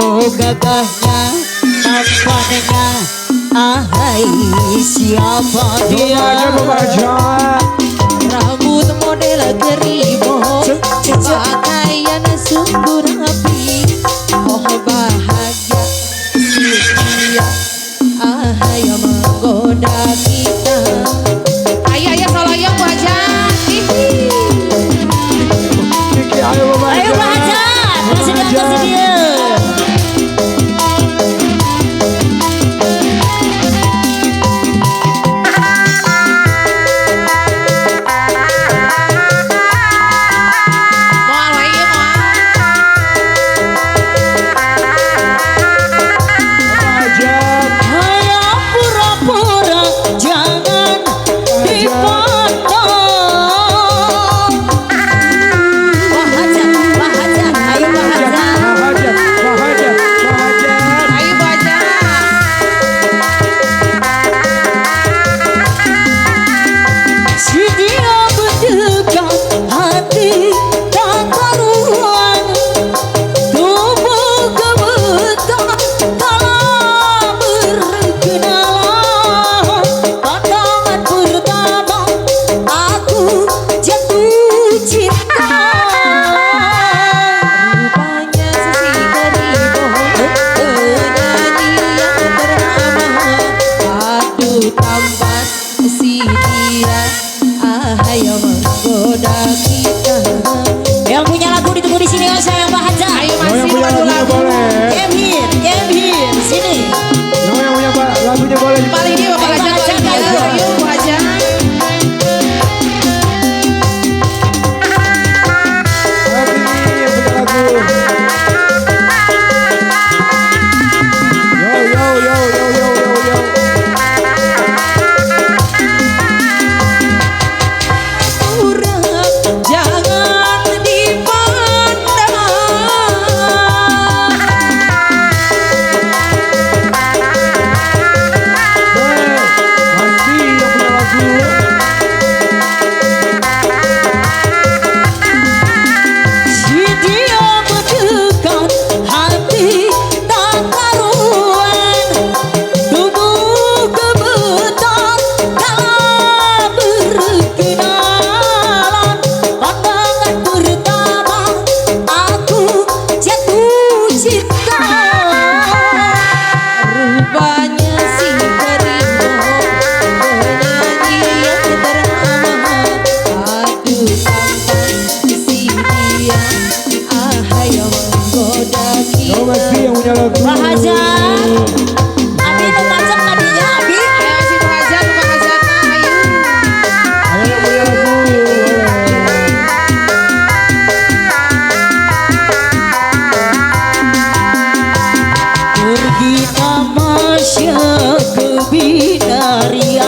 oh gagahnya, tampannya, ahai siapa dia? Rambut model kerimo, pakaian sungguh rapi, oh bahagia si dia, ahai yang menggoda kita. Ayo kalau yang wajah, ayo wajah, masih di atas dia. Yang punya lagu ditunggu di sini ya sayang Pak Haja. Ayo masih yang punya lagunya boleh. Game sini. Yang punya lagunya boleh. Paling dia Pak Haja. Ayo Pak Haja. Pak Haja, Abi itu macam tadinya Abi. Ayo si Pak Haja, ayo. Ayo punya lagu. Pergi tamasya ke binaria,